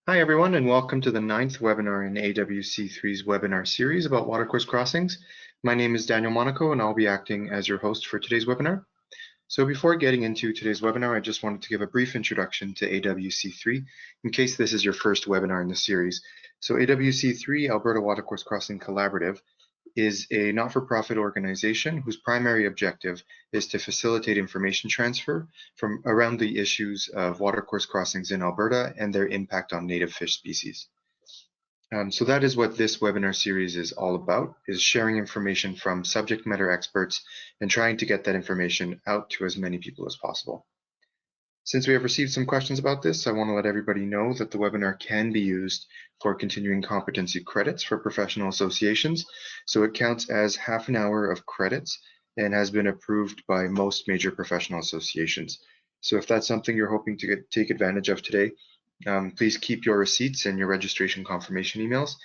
Hi everyone, and welcome to the ninth webinar in AWC3's webinar series about watercourse crossings. My name is Daniel Monaco and I'll be acting as your host for today's webinar. So before getting into today's webinar, I just wanted to give a brief introduction to AWC3 in case this is your first webinar in the series. So AWC3, Alberta Watercourse Crossing Collaborative, is a not-for-profit organization whose primary objective is to facilitate information transfer from around the issues of watercourse crossings in Alberta and their impact on native fish species. So that is what this webinar series is all about, is sharing information from subject matter experts and trying to get that information out to as many people as possible. Since we have received some questions about this, I want to let everybody know that the webinar can be used for continuing competency credits for professional associations. So it counts as half an hour of credits and has been approved by most major professional associations. So if that's something you're hoping to take advantage of today, please keep your receipts and your registration confirmation emails.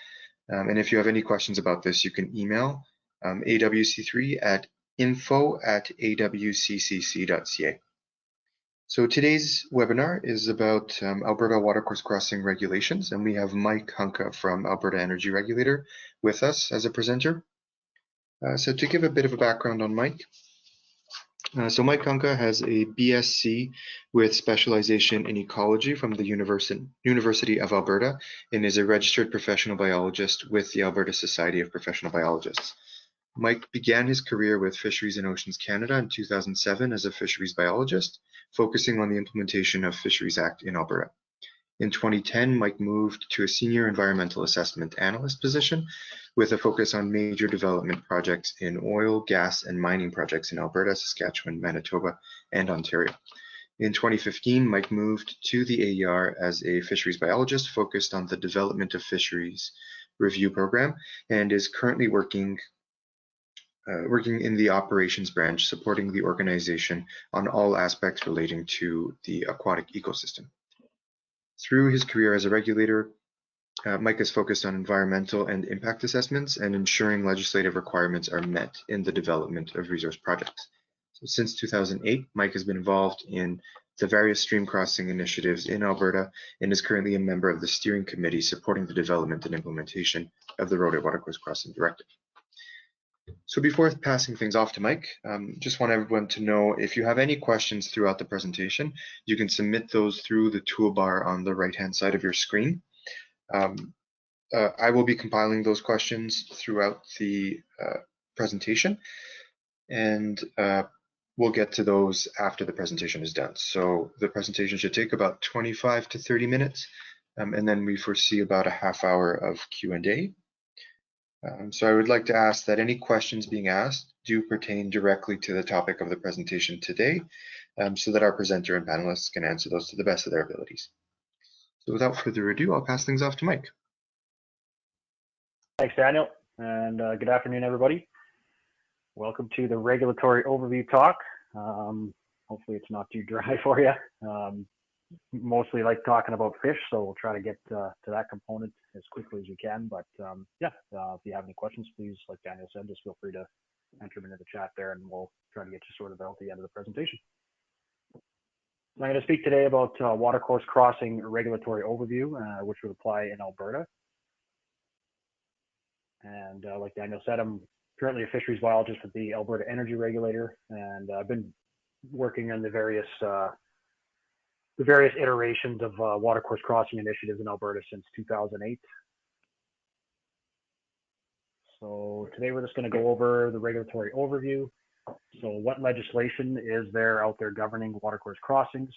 And if you have any questions about this, you can email awc3 at info@awccc.ca. So today's webinar is about Alberta Watercourse Crossing regulations, and we have Mike Hunka from Alberta Energy Regulator with us as a presenter. So to give a bit of a background on Mike, so Mike Hunka has a BSc with specialization in ecology from the University of Alberta and is a registered professional biologist with the Alberta Society of Professional Biologists. Mike began his career with Fisheries and Oceans Canada in 2007 as a fisheries biologist, focusing on the implementation of Fisheries Act in Alberta. In 2010, Mike moved to a senior environmental assessment analyst position with a focus on major development projects in oil, gas, and mining projects in Alberta, Saskatchewan, Manitoba, and Ontario. In 2015, Mike moved to the AER as a fisheries biologist focused on the development of fisheries review program and is currently working in the operations branch, supporting the organization on all aspects relating to the aquatic ecosystem. Through his career as a regulator, Mike has focused on environmental and impact assessments and ensuring legislative requirements are met in the development of resource projects. So since 2008, Mike has been involved in the various stream crossing initiatives in Alberta and is currently a member of the steering committee supporting the development and implementation of the Road Watercourse Crossing Directive. So before passing things off to Mike, just want everyone to know if you have any questions throughout the presentation, you can submit those through the toolbar on the right-hand side of your screen. I will be compiling those questions throughout the presentation, and we'll get to those after the presentation is done. So the presentation should take about 25 to 30 minutes, and then we foresee about a half hour of Q&A. So I would like to ask that any questions being asked do pertain directly to the topic of the presentation today, so that our presenter and panelists can answer those to the best of their abilities. So without further ado, I'll pass things off to Mike. Thanks, Daniel, and good afternoon, everybody. Welcome to the regulatory overview talk. Hopefully it's not too dry for you. Mostly like talking about fish, so we'll try to get to that component as quickly as we can. But if you have any questions, please, like Daniel said, just feel free to enter them into the chat there, and we'll try to get you sorted out at the end of the presentation. I'm going to speak today about watercourse crossing regulatory overview, which would apply in Alberta. And like Daniel said, I'm currently a fisheries biologist with the Alberta Energy Regulator, and I've been working on the various iterations of watercourse crossing initiatives in Alberta since 2008. So today we're just going to go over the regulatory overview. So what legislation is there out there governing watercourse crossings?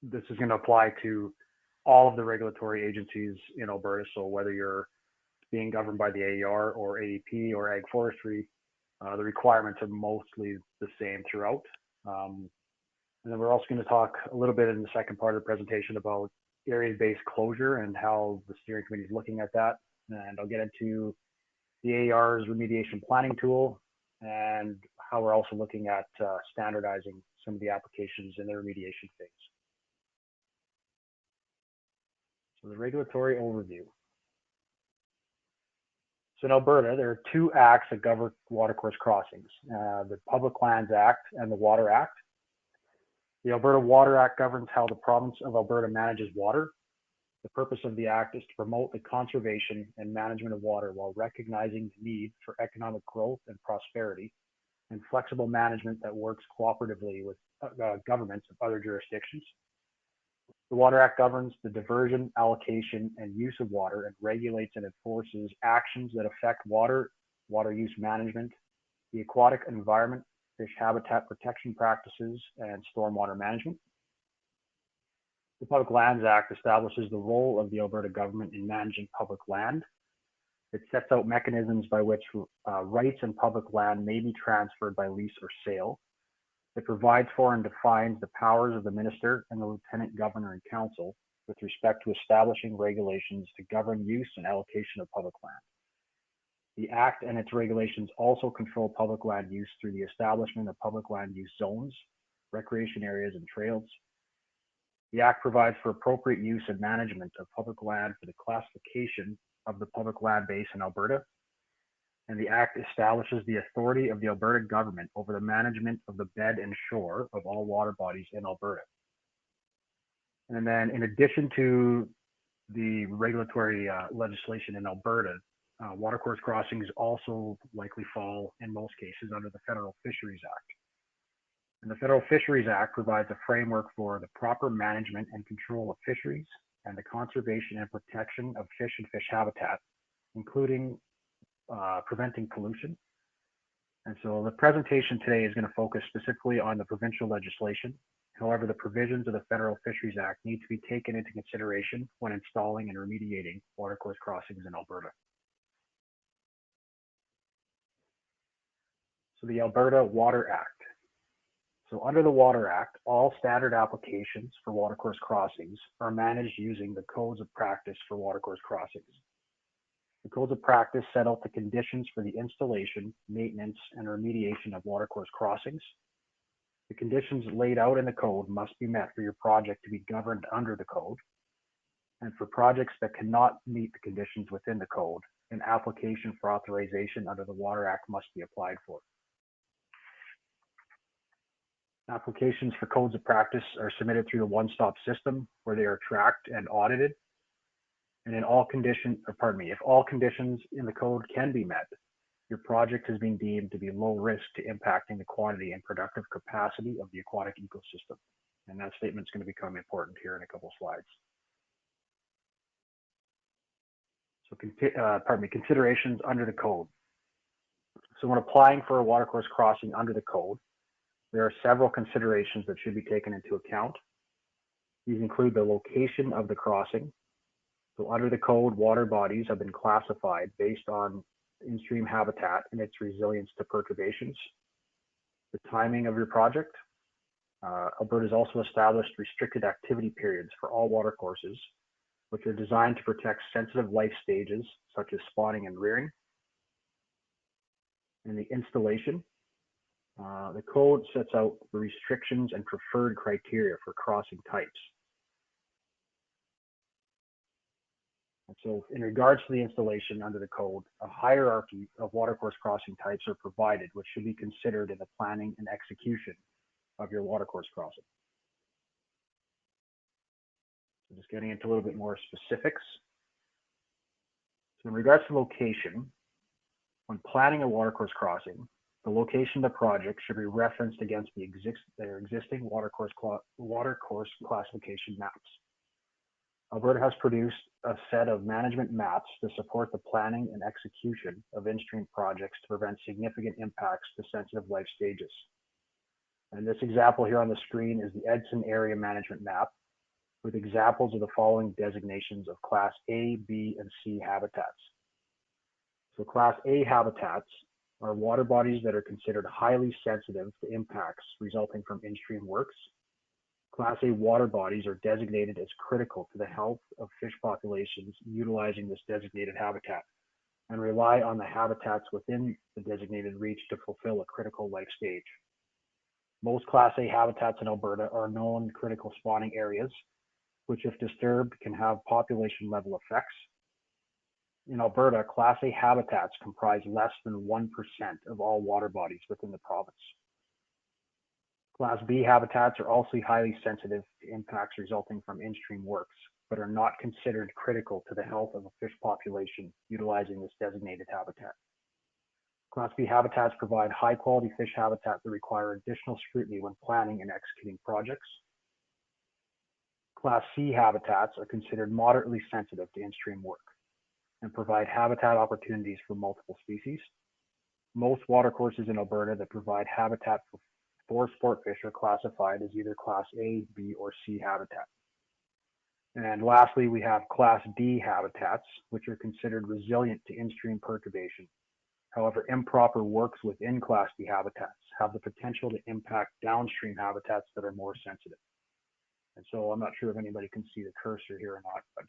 This is going to apply to all of the regulatory agencies in Alberta. So whether you're being governed by the AER or AEP or Ag Forestry, the requirements are mostly the same throughout. And then we're also going to talk a little bit in the second part of the presentation about area-based closure and how the steering committee is looking at that. And I'll get into the AER's remediation planning tool and how we're also looking at standardizing some of the applications in the remediation phase. So the regulatory overview. So in Alberta, there are two acts that govern watercourse crossings, the Public Lands Act and the Water Act. The Alberta Water Act governs how the province of Alberta manages water. The purpose of the Act is to promote the conservation and management of water while recognizing the need for economic growth and prosperity and flexible management that works cooperatively with governments of other jurisdictions. The Water Act governs the diversion, allocation, and use of water and regulates and enforces actions that affect water, water use management, the aquatic environment, fish habitat protection practices, and stormwater management. The Public Lands Act establishes the role of the Alberta government in managing public land. It sets out mechanisms by which rights in public land may be transferred by lease or sale. It provides for and defines the powers of the minister and the lieutenant governor and council with respect to establishing regulations to govern use and allocation of public land. The Act and its regulations also control public land use through the establishment of public land use zones, recreation areas, and trails. The Act provides for appropriate use and management of public land for the classification of the public land base in Alberta. And the Act establishes the authority of the Alberta government over the management of the bed and shore of all water bodies in Alberta. And then in addition to the regulatory legislation in Alberta, watercourse crossings also likely fall, in most cases, under the Federal Fisheries Act. And the Federal Fisheries Act provides a framework for the proper management and control of fisheries and the conservation and protection of fish and fish habitat, including preventing pollution. And so the presentation today is going to focus specifically on the provincial legislation. However, the provisions of the Federal Fisheries Act need to be taken into consideration when installing and remediating watercourse crossings in Alberta. So the Alberta Water Act. So under the Water Act, all standard applications for watercourse crossings are managed using the Codes of Practice for Watercourse Crossings. The Codes of Practice set out the conditions for the installation, maintenance, and remediation of watercourse crossings. The conditions laid out in the code must be met for your project to be governed under the code. And for projects that cannot meet the conditions within the code, an application for authorization under the Water Act must be applied for. Applications for codes of practice are submitted through the one-stop system where they are tracked and audited. And if all conditions in the code can be met, your project has been deemed to be low risk to impacting the quantity and productive capacity of the aquatic ecosystem. And that statement is going to become important here in a couple of slides. So considerations under the code. So when applying for a watercourse crossing under the code, there are several considerations that should be taken into account. These include the location of the crossing. So under the code, water bodies have been classified based on in-stream habitat and its resilience to perturbations. The timing of your project. Alberta has also established restricted activity periods for all watercourses, which are designed to protect sensitive life stages such as spawning and rearing. And the installation. The code sets out the restrictions and preferred criteria for crossing types. And so in regards to the installation under the code, a hierarchy of watercourse crossing types are provided, which should be considered in the planning and execution of your watercourse crossing. So just getting into a little bit more specifics. So in regards to location, when planning a watercourse crossing, the location of the project should be referenced against their existing watercourse classification maps. Alberta has produced a set of management maps to support the planning and execution of in-stream projects to prevent significant impacts to sensitive life stages. And this example here on the screen is the Edson Area Management Map with examples of the following designations of Class A, B, and C habitats. So Class A habitats are water bodies that are considered highly sensitive to impacts resulting from in-stream works. Class A water bodies are designated as critical to the health of fish populations utilizing this designated habitat and rely on the habitats within the designated reach to fulfill a critical life stage. Most Class A habitats in Alberta are known critical spawning areas, which if disturbed can have population level effects. In Alberta, Class A habitats comprise less than 1% of all water bodies within the province. Class B habitats are also highly sensitive to impacts resulting from in-stream works, but are not considered critical to the health of a fish population utilizing this designated habitat. Class B habitats provide high-quality fish habitat that require additional scrutiny when planning and executing projects. Class C habitats are considered moderately sensitive to in-stream work and provide habitat opportunities for multiple species. Most watercourses in Alberta that provide habitat for sport fish are classified as either Class A, B, or C habitat. And lastly, we have Class D habitats, which are considered resilient to in-stream perturbation. However, improper works within Class D habitats have the potential to impact downstream habitats that are more sensitive. And so I'm not sure if anybody can see the cursor here or not, but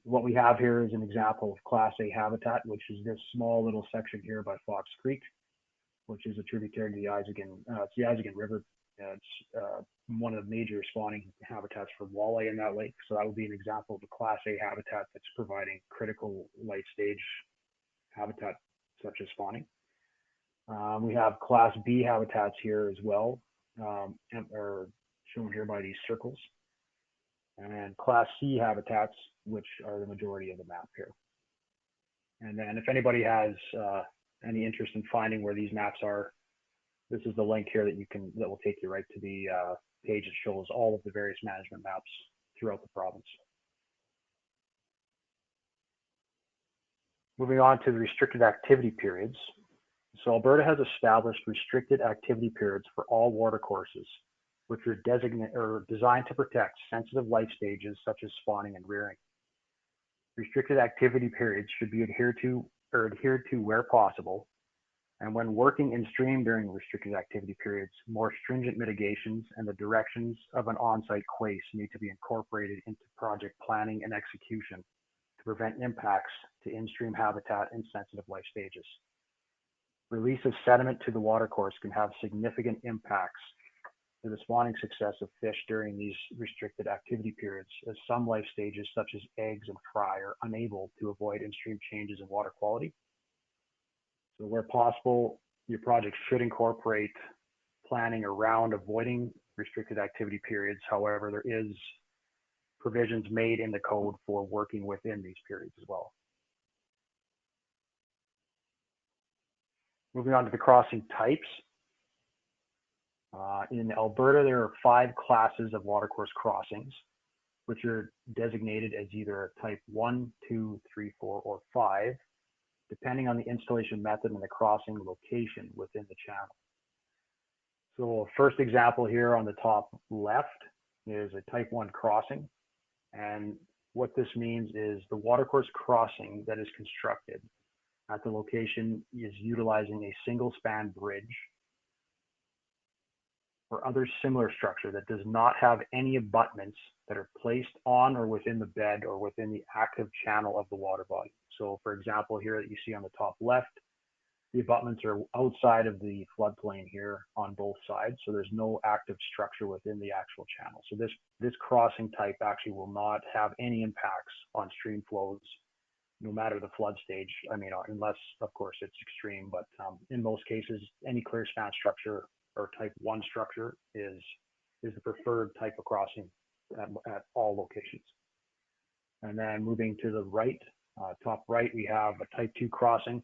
what we have here is an example of Class A habitat, which is this small little section here by Fox Creek, which is a tributary to the it's the Isagen River. It's one of the major spawning habitats for walleye in that lake. So that would be an example of a Class A habitat that's providing critical life stage habitat such as spawning. We have Class B habitats here as well, are shown here by these circles, and Class C habitats, which are the majority of the map here. And then if anybody has any interest in finding where these maps are, this is the link here that will take you right to the page that shows all of the various management maps throughout the province. Moving on to the restricted activity periods. So Alberta has established restricted activity periods for all watercourses, which are designed to protect sensitive life stages such as spawning and rearing. Restricted activity periods should be adhered to where possible. And when working in stream during restricted activity periods, more stringent mitigations and the directions of an on-site quace need to be incorporated into project planning and execution to prevent impacts to in-stream habitat and sensitive life stages. Release of sediment to the watercourse can have significant impacts to the spawning success of fish during these restricted activity periods, as some life stages such as eggs and fry are unable to avoid in-stream changes in water quality. So where possible, your project should incorporate planning around avoiding restricted activity periods. However, there is provisions made in the code for working within these periods as well. Moving on to the crossing types. In Alberta, there are 5 classes of watercourse crossings, which are designated as either type 1, 2, 3, 4, or 5, depending on the installation method and the crossing location within the channel. So first example here on the top left is a type 1 crossing. And what this means is the watercourse crossing that is constructed at the location is utilizing a single span bridge or other similar structure that does not have any abutments that are placed on or within the bed or within the active channel of the water body. So for example, here that you see on the top left, the abutments are outside of the floodplain here on both sides. So there's no active structure within the actual channel. So this crossing type actually will not have any impacts on stream flows, no matter the flood stage. I mean, unless of course it's extreme, but in most cases, any clear span structure or type 1 structure is the preferred type of crossing at all locations. And then moving to the right, top right, we have a type 2 crossing,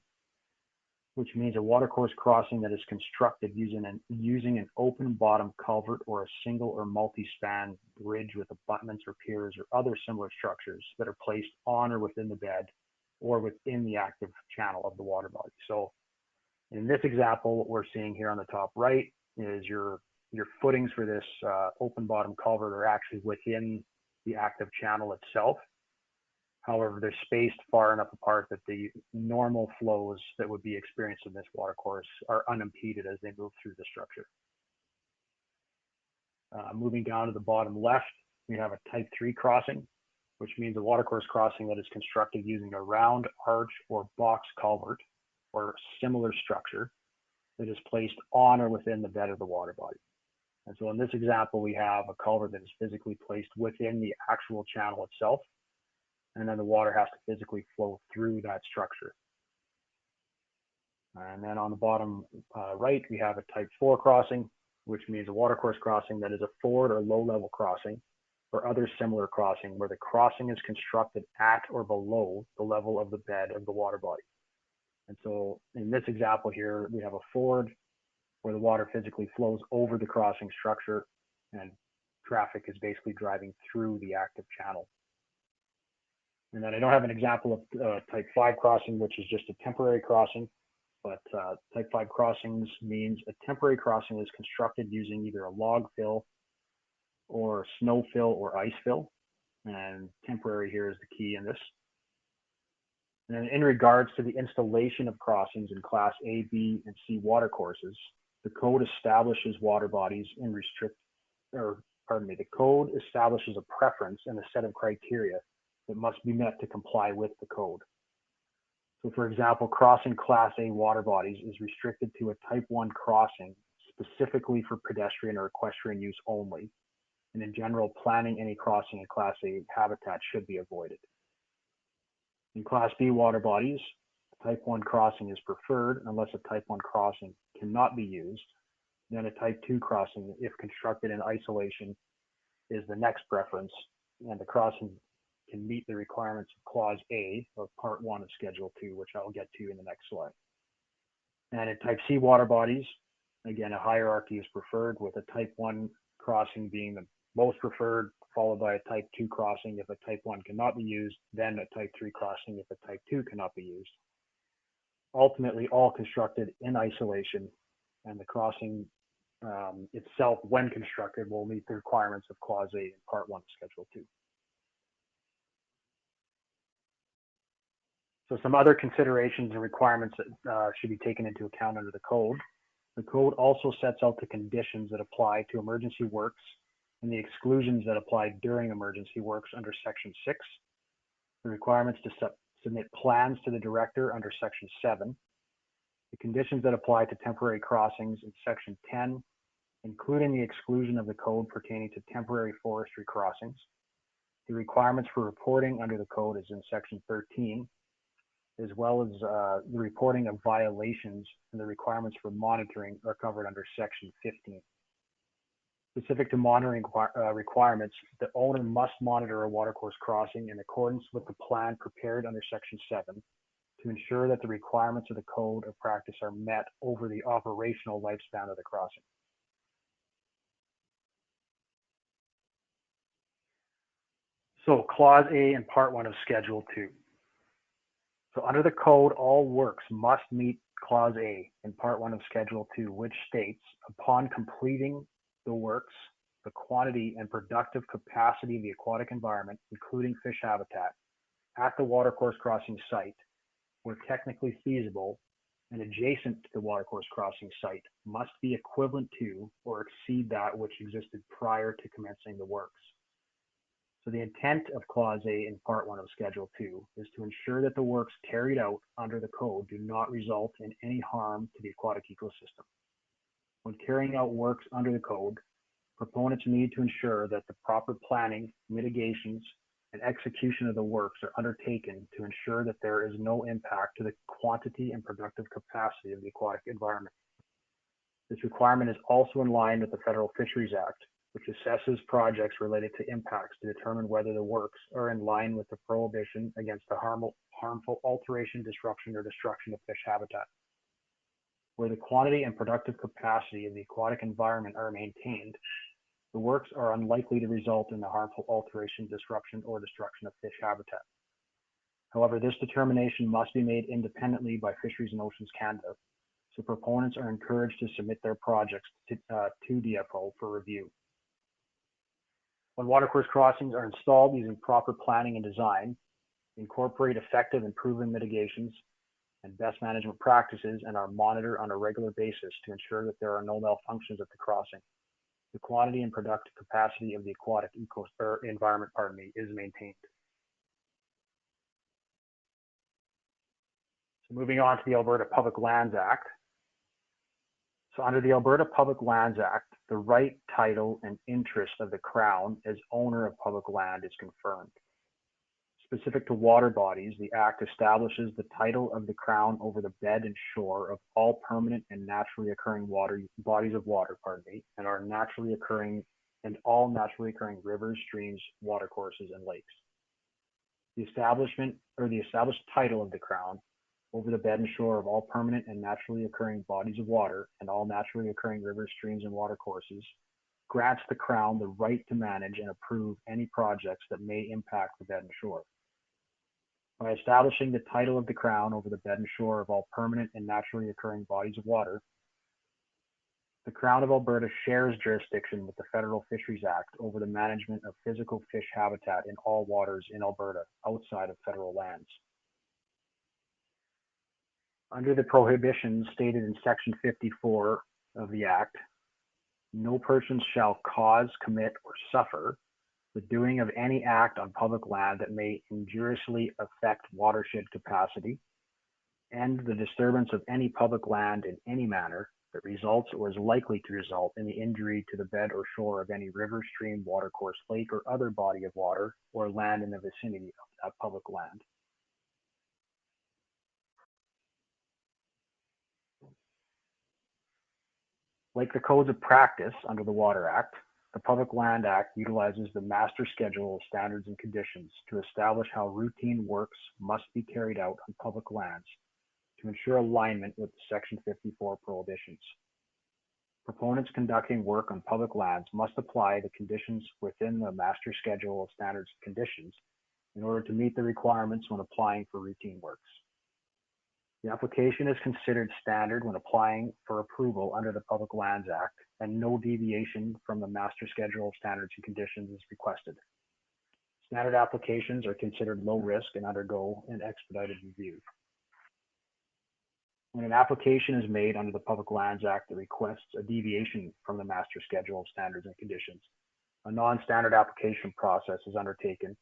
which means a watercourse crossing that is constructed using an open bottom culvert or a single or multi-span bridge with abutments or piers or other similar structures that are placed on or within the bed or within the active channel of the water body. So in this example, what we're seeing here on the top right is your footings for this open bottom culvert are actually within the active channel itself. However, they're spaced far enough apart that the normal flows that would be experienced in this watercourse are unimpeded as they move through the structure. Moving down to the bottom left, we have a type 3 crossing, which means a watercourse crossing that is constructed using a round arch or box culvert or similar structure that is placed on or within the bed of the water body. And so in this example, we have a culvert that is physically placed within the actual channel itself, and then the water has to physically flow through that structure. And then on the bottom right, we have a type 4 crossing, which means a watercourse crossing that is a forward or low-level crossing, or other similar crossing where the crossing is constructed at or below the level of the bed of the water body. And so in this example here, we have a ford where the water physically flows over the crossing structure and traffic is basically driving through the active channel. And then I don't have an example of type 5 crossing, which is just a temporary crossing, but type 5 crossings means a temporary crossing is constructed using either a log fill or snow fill or ice fill. And temporary here is the key in this. And then in regards to the installation of crossings in Class A, B, and C water courses, the code establishes water bodies in the code establishes a preference and a set of criteria that must be met to comply with the code. So for example, crossing Class A water bodies is restricted to a Type 1 crossing specifically for pedestrian or equestrian use only. And in general, planning any crossing in Class A habitat should be avoided. In Class B water bodies, a Type 1 crossing is preferred unless a Type 1 crossing cannot be used. Then a Type 2 crossing, if constructed in isolation, is the next preference, and the crossing can meet the requirements of Clause A of Part 1 of Schedule 2, which I'll get to in the next slide. And in Type C water bodies, again, a hierarchy is preferred, with a Type 1 crossing being the most preferred, followed by a Type 2 crossing if a Type 1 cannot be used, then a Type 3 crossing if a Type 2 cannot be used. Ultimately, all constructed in isolation, and the crossing itself, when constructed, will meet the requirements of Clause 8 in Part 1 of Schedule 2. So some other considerations and requirements that should be taken into account under the code. The code also sets out the conditions that apply to emergency works and the exclusions that apply during emergency works under Section 6, the requirements to submit plans to the director under Section 7, the conditions that apply to temporary crossings in Section 10, including the exclusion of the code pertaining to temporary forestry crossings. The requirements for reporting under the code is in Section 13, as well as the reporting of violations and the requirements for monitoring are covered under Section 15. Specific to monitoring requirements, the owner must monitor a watercourse crossing in accordance with the plan prepared under Section 7 to ensure that the requirements of the code of practice are met over the operational lifespan of the crossing. So Clause A in Part 1 of Schedule 2. So under the code, all works must meet Clause A in Part 1 of Schedule 2, which states, upon completing the works, the quantity and productive capacity of the aquatic environment, including fish habitat, at the watercourse crossing site, where technically feasible and adjacent to the watercourse crossing site, must be equivalent to or exceed that which existed prior to commencing the works. So the intent of Clause A in Part 1 of Schedule 2 is to ensure that the works carried out under the code do not result in any harm to the aquatic ecosystem. When carrying out works under the code, proponents need to ensure that the proper planning, mitigations, and execution of the works are undertaken to ensure that there is no impact to the quantity and productive capacity of the aquatic environment. This requirement is also in line with the Federal Fisheries Act, which assesses projects related to impacts to determine whether the works are in line with the prohibition against the harmful alteration, disruption, or destruction of fish habitat. Where the quantity and productive capacity of the aquatic environment are maintained, the works are unlikely to result in the harmful alteration, disruption, or destruction of fish habitat. However, this determination must be made independently by Fisheries and Oceans Canada, so proponents are encouraged to submit their projects to DFO for review. When watercourse crossings are installed using proper planning and design, incorporate effective and proven mitigations and best management practices, and are monitored on a regular basis to ensure that there are no malfunctions at the crossing, the quantity and productive capacity of the aquatic environment is maintained. So moving on to the Alberta Public Lands Act. So under the Alberta Public Lands Act, the right, title, and interest of the Crown as owner of public land is confirmed. Specific to water bodies, the Act establishes the title of the Crown over the bed and shore of all permanent and naturally occurring bodies of water, and are naturally occurring and all naturally occurring rivers, streams, watercourses, and lakes. The established title of the Crown over the bed and shore of all permanent and naturally occurring bodies of water and all naturally occurring rivers, streams, and watercourses grants the Crown the right to manage and approve any projects that may impact the bed and shore. By establishing the title of the Crown over the bed and shore of all permanent and naturally occurring bodies of water, the Crown of Alberta shares jurisdiction with the Federal Fisheries Act over the management of physical fish habitat in all waters in Alberta outside of federal lands. Under the prohibitions stated in Section 54 of the Act, no person shall cause, commit, or suffer the doing of any act on public land that may injuriously affect watershed capacity, and the disturbance of any public land in any manner that results or is likely to result in the injury to the bed or shore of any river, stream, watercourse, lake, or other body of water or land in the vicinity of that public land. Like the codes of practice under the Water Act, the Public Land Act utilizes the Master Schedule of Standards and Conditions to establish how routine works must be carried out on public lands to ensure alignment with the Section 54 prohibitions. Proponents conducting work on public lands must apply the conditions within the Master Schedule of Standards and Conditions in order to meet the requirements when applying for routine works. The application is considered standard when applying for approval under the Public Lands Act, and no deviation from the Master Schedule of Standards and Conditions is requested. Standard applications are considered low risk and undergo an expedited review. When an application is made under the Public Lands Act that requests a deviation from the Master Schedule of Standards and Conditions, a non-standard application process is undertaken,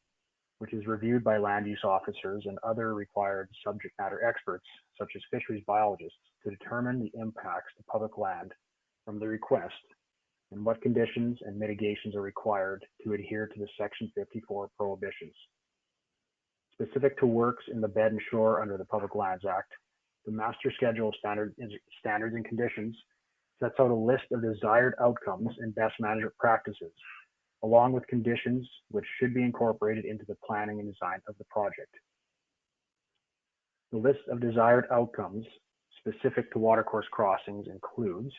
which is reviewed by land use officers and other required subject matter experts, such as fisheries biologists, to determine the impacts to public land from the request and what conditions and mitigations are required to adhere to the Section 54 prohibitions. Specific to works in the bed and shore under the Public Lands Act, the Master Schedule of Standards and Conditions sets out a list of desired outcomes and best management practices, along with conditions which should be incorporated into the planning and design of the project. The list of desired outcomes specific to watercourse crossings includes: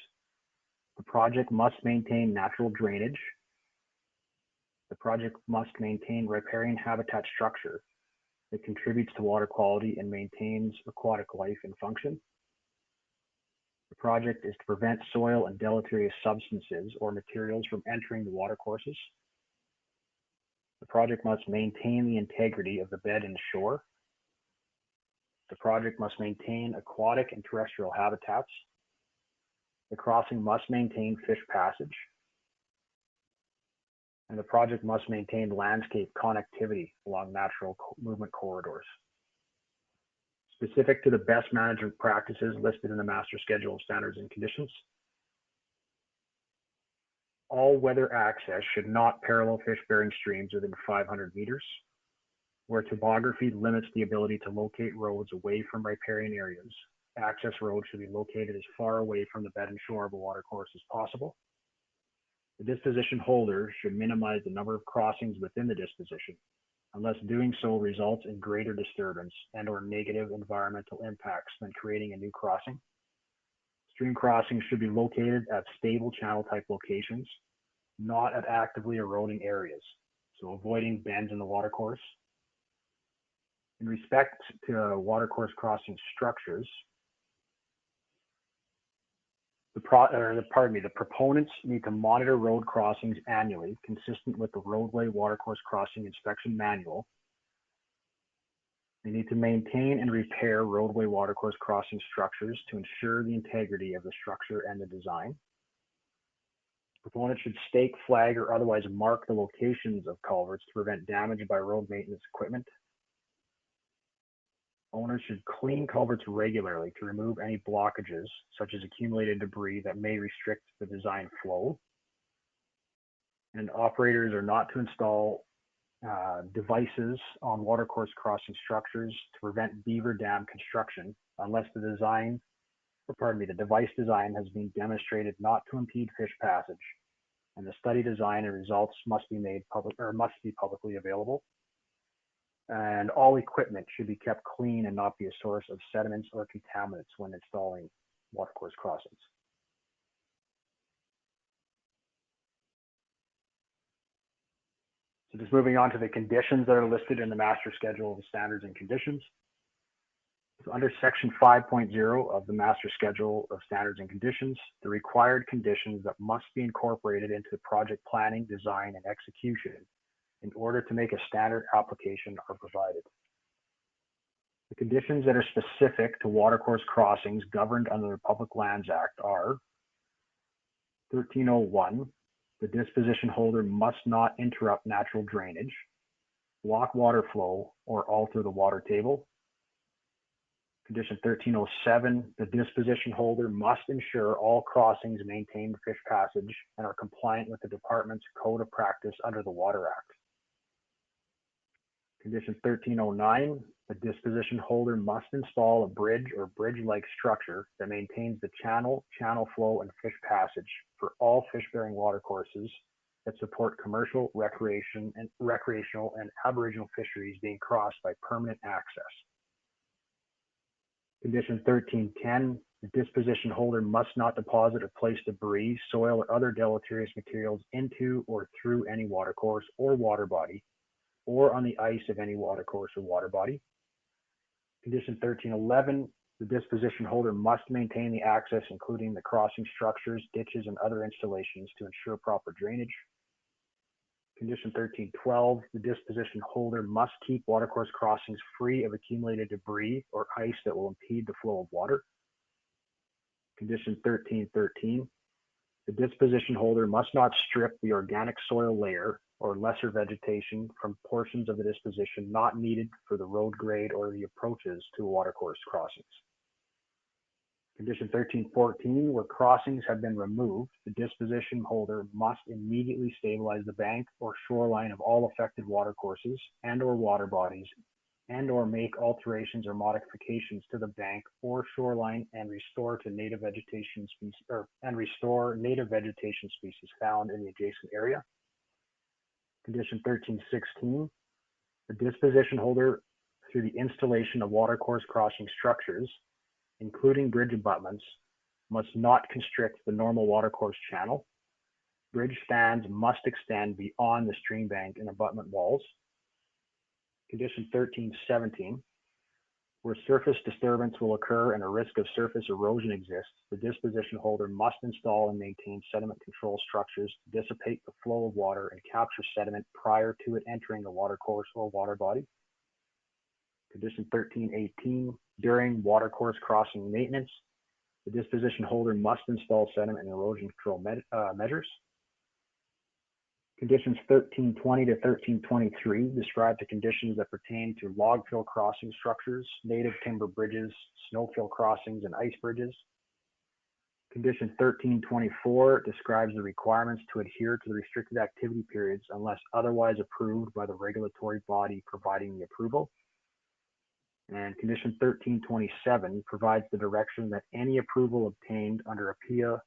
the project must maintain natural drainage. The project must maintain riparian habitat structure that contributes to water quality and maintains aquatic life and function. The project is to prevent soil and deleterious substances or materials from entering the watercourses. The project must maintain the integrity of the bed and shore. The project must maintain aquatic and terrestrial habitats. The crossing must maintain fish passage. And the project must maintain landscape connectivity along natural movement corridors. Specific to the best management practices listed in the Master Schedule of Standards and Conditions, all weather access should not parallel fish-bearing streams within 500 meters. Where topography limits the ability to locate roads away from riparian areas, access roads should be located as far away from the bed and shore of a watercourse as possible. The disposition holder should minimize the number of crossings within the disposition, unless doing so results in greater disturbance and/or negative environmental impacts than creating a new crossing. Stream crossings should be located at stable channel type locations, not at actively eroding areas, so avoiding bends in the watercourse. In respect to watercourse crossing structures, the proponents need to monitor road crossings annually, consistent with the Roadway Watercourse Crossing Inspection Manual. They need to maintain and repair roadway watercourse crossing structures to ensure the integrity of the structure and the design. Proponents should stake, flag, or otherwise mark the locations of culverts to prevent damage by road maintenance equipment. Owners should clean culverts regularly to remove any blockages, such as accumulated debris that may restrict the design flow. And operators are not to install devices on watercourse crossing structures to prevent beaver dam construction unless the device design has been demonstrated not to impede fish passage, and the study design and results must be made public or must be publicly available. And all equipment should be kept clean and not be a source of sediments or contaminants when installing watercourse crossings. So just moving on to the conditions that are listed in the master schedule of standards and conditions. So under section 5.0 of the master schedule of standards and conditions, the required conditions that must be incorporated into project planning, design, and execution in order to make a standard application are provided. The conditions that are specific to watercourse crossings governed under the Public Lands Act are 1301, the disposition holder must not interrupt natural drainage, block water flow, or alter the water table. Condition 1307, the disposition holder must ensure all crossings maintain fish passage and are compliant with the department's code of practice under the Water Act. Condition 1309, the disposition holder must install a bridge or bridge-like structure that maintains the channel flow, and fish passage for all fish-bearing watercourses that support commercial, recreational, and aboriginal fisheries being crossed by permanent access. Condition 1310, the disposition holder must not deposit or place debris, soil, or other deleterious materials into or through any watercourse or water body, or on the ice of any watercourse or water body. Condition 1311, the disposition holder must maintain the access, including the crossing structures, ditches, and other installations to ensure proper drainage. Condition 1312, the disposition holder must keep watercourse crossings free of accumulated debris or ice that will impede the flow of water. Condition 1313, the disposition holder must not strip the organic soil layer or lesser vegetation from portions of the disposition not needed for the road grade or the approaches to watercourse crossings. Condition 1314, where crossings have been removed, the disposition holder must immediately stabilize the bank or shoreline of all affected watercourses and or water bodies, and or make alterations or modifications to the bank or shoreline and restore native vegetation species found in the adjacent area. Condition 1316, the disposition holder, through the installation of watercourse crossing structures, including bridge abutments, must not constrict the normal watercourse channel. Bridge spans must extend beyond the stream bank and abutment walls. Condition 1317, where surface disturbance will occur and a risk of surface erosion exists, the disposition holder must install and maintain sediment control structures to dissipate the flow of water and capture sediment prior to it entering the watercourse or water body. Condition 1318, during watercourse crossing maintenance, the disposition holder must install sediment and erosion control measures. Conditions 1320 to 1323 describe the conditions that pertain to log fill crossing structures, native timber bridges, snow fill crossings, and ice bridges. Condition 1324 describes the requirements to adhere to the restricted activity periods unless otherwise approved by the regulatory body providing the approval. And condition 1327 provides the direction that any approval obtained under a PIA,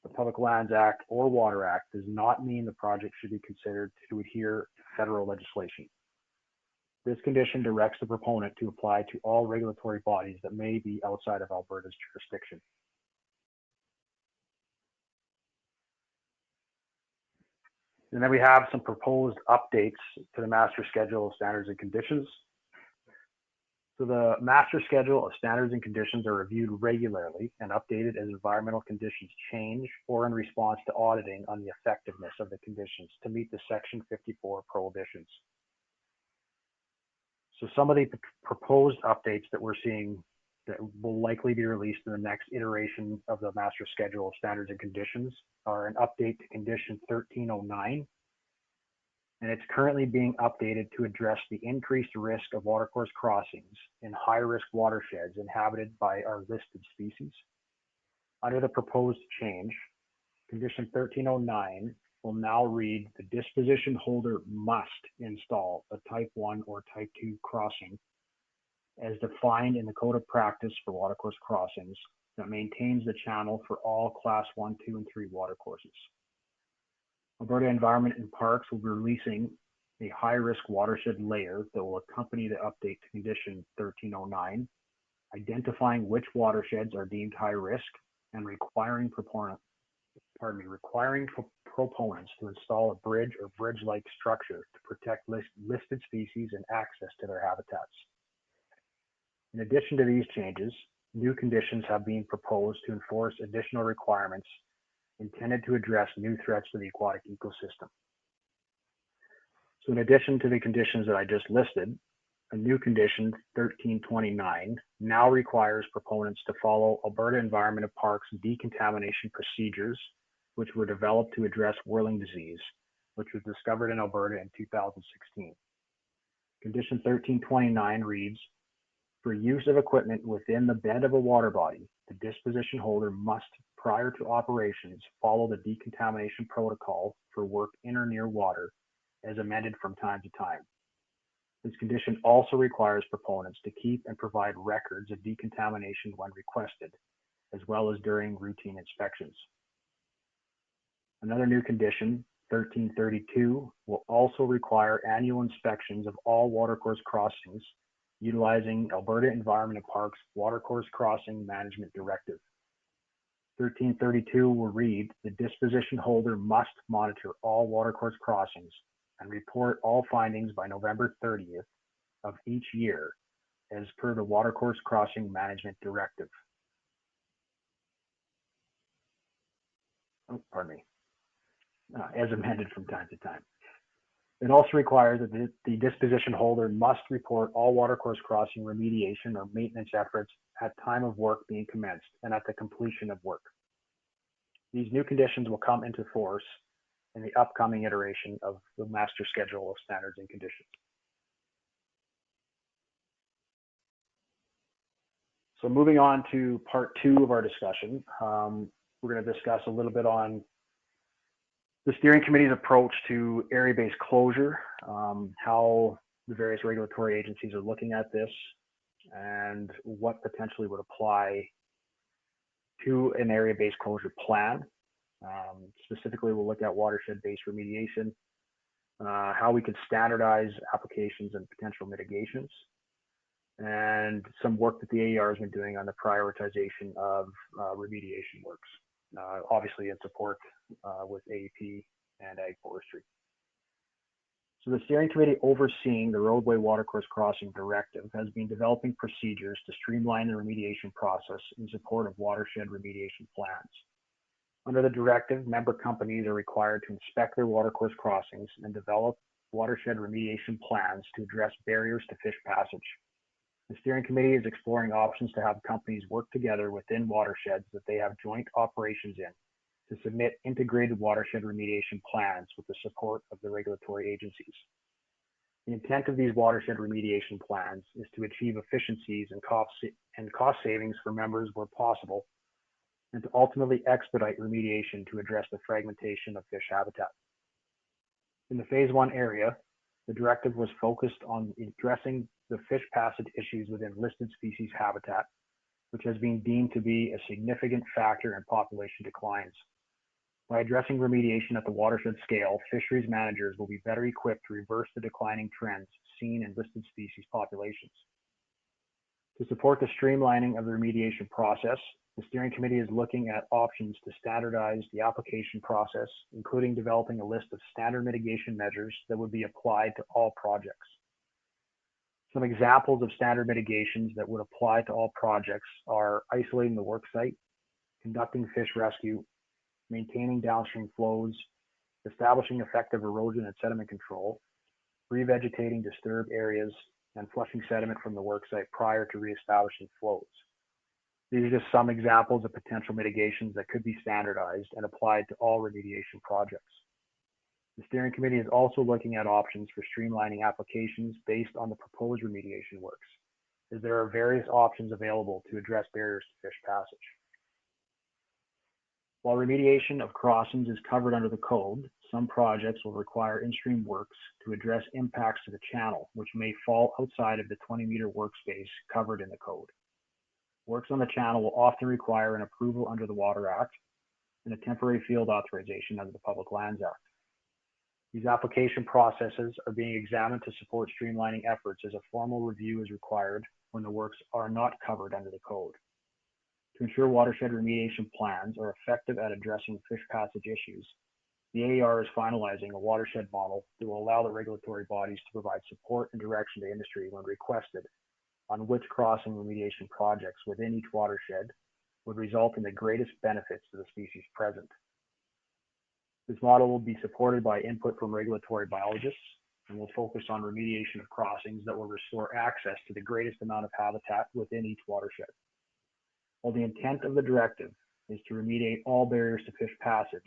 the Public Lands Act, or Water Act does not mean the project should be considered to adhere to federal legislation. This condition directs the proponent to apply to all regulatory bodies that may be outside of Alberta's jurisdiction. And then we have some proposed updates to the Master Schedule of Standards and Conditions. So the Master Schedule of Standards and Conditions are reviewed regularly and updated as environmental conditions change or in response to auditing on the effectiveness of the conditions to meet the Section 54 prohibitions. So some of the proposed updates that we're seeing that will likely be released in the next iteration of the Master Schedule of Standards and Conditions are an update to Condition 1309. And it's currently being updated to address the increased risk of watercourse crossings in high-risk watersheds inhabited by our listed species. Under the proposed change, Condition 1309 will now read: the disposition holder must install a Type 1 or Type 2 crossing as defined in the Code of Practice for Watercourse Crossings that maintains the channel for all Class 1, 2, and 3 watercourses. Alberta Environment and Parks will be releasing a high-risk watershed layer that will accompany the update to Condition 1309, identifying which watersheds are deemed high risk and requiring proponents to install a bridge or bridge-like structure to protect listed species and access to their habitats. In addition to these changes, new conditions have been proposed to enforce additional requirements intended to address new threats to the aquatic ecosystem. So in addition to the conditions that I just listed, a new condition, 1329, now requires proponents to follow Alberta Environment and Parks decontamination procedures, which were developed to address whirling disease, which was discovered in Alberta in 2016. Condition 1329 reads: for use of equipment within the bed of a water body, the disposition holder must, prior to operations, follow the decontamination protocol for work in or near water, as amended from time to time. This condition also requires proponents to keep and provide records of decontamination when requested, as well as during routine inspections. Another new condition, 1332, will also require annual inspections of all watercourse crossings utilizing Alberta Environment and Parks Watercourse Crossing Management Directive. 1332 will read: the disposition holder must monitor all watercourse crossings and report all findings by November 30th of each year, as per the Watercourse Crossing Management Directive. As amended from time to time. It also requires that the disposition holder must report all watercourse crossing remediation or maintenance efforts at time of work being commenced and at the completion of work. These new conditions will come into force in the upcoming iteration of the Master Schedule of Standards and Conditions. So moving on to part 2 of our discussion, we're going to discuss a little bit on the steering committee's approach to area-based closure, how the various regulatory agencies are looking at this, and what potentially would apply to an area-based closure plan. Specifically, we'll look at watershed-based remediation, how we could standardize applications and potential mitigations, and some work that the AER has been doing on the prioritization of remediation works, obviously in support with AEP and Ag Forestry. So the steering committee overseeing the Roadway Watercourse Crossing Directive has been developing procedures to streamline the remediation process in support of watershed remediation plans. Under the directive, member companies are required to inspect their watercourse crossings and develop watershed remediation plans to address barriers to fish passage. The steering committee is exploring options to have companies work together within watersheds that they have joint operations in to submit integrated watershed remediation plans with the support of the regulatory agencies. The intent of these watershed remediation plans is to achieve efficiencies and cost savings for members where possible, and to ultimately expedite remediation to address the fragmentation of fish habitat. In the Phase 1 area, the directive was focused on addressing the fish passage issues within listed species habitat, which has been deemed to be a significant factor in population declines. By addressing remediation at the watershed scale, fisheries managers will be better equipped to reverse the declining trends seen in listed species populations. To support the streamlining of the remediation process, the steering committee is looking at options to standardize the application process, including developing a list of standard mitigation measures that would be applied to all projects. Some examples of standard mitigations that would apply to all projects are isolating the work site, conducting fish rescue, maintaining downstream flows, establishing effective erosion and sediment control, revegetating disturbed areas, and flushing sediment from the work site prior to reestablishing flows. These are just some examples of potential mitigations that could be standardized and applied to all remediation projects. The steering committee is also looking at options for streamlining applications based on the proposed remediation works, as there are various options available to address barriers to fish passage. While remediation of crossings is covered under the code, some projects will require in-stream works to address impacts to the channel, which may fall outside of the 20-meter workspace covered in the code. Works on the channel will often require an approval under the Water Act and a temporary field authorization under the Public Lands Act. These application processes are being examined to support streamlining efforts as a formal review is required when the works are not covered under the code. To ensure watershed remediation plans are effective at addressing fish passage issues, the AER is finalizing a watershed model that will allow the regulatory bodies to provide support and direction to industry when requested on which crossing remediation projects within each watershed would result in the greatest benefits to the species present. This model will be supported by input from regulatory biologists and will focus on remediation of crossings that will restore access to the greatest amount of habitat within each watershed. While the intent of the directive is to remediate all barriers to fish passage,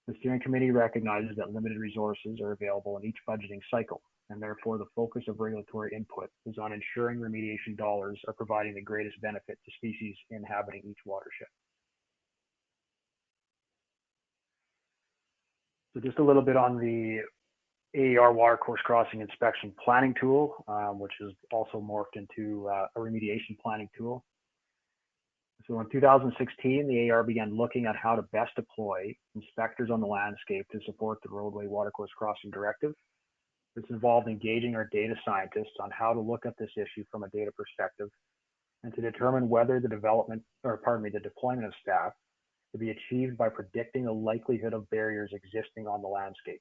the steering committee recognizes that limited resources are available in each budgeting cycle, and therefore the focus of regulatory input is on ensuring remediation dollars are providing the greatest benefit to species inhabiting each watershed. So just a little bit on the AER watercourse crossing inspection planning tool, which is also morphed into a remediation planning tool. So in 2016, the AER began looking at how to best deploy inspectors on the landscape to support the roadway watercourse crossing directive. This involved engaging our data scientists on how to look at this issue from a data perspective and to determine whether the deployment of staff to be achieved by predicting the likelihood of barriers existing on the landscape.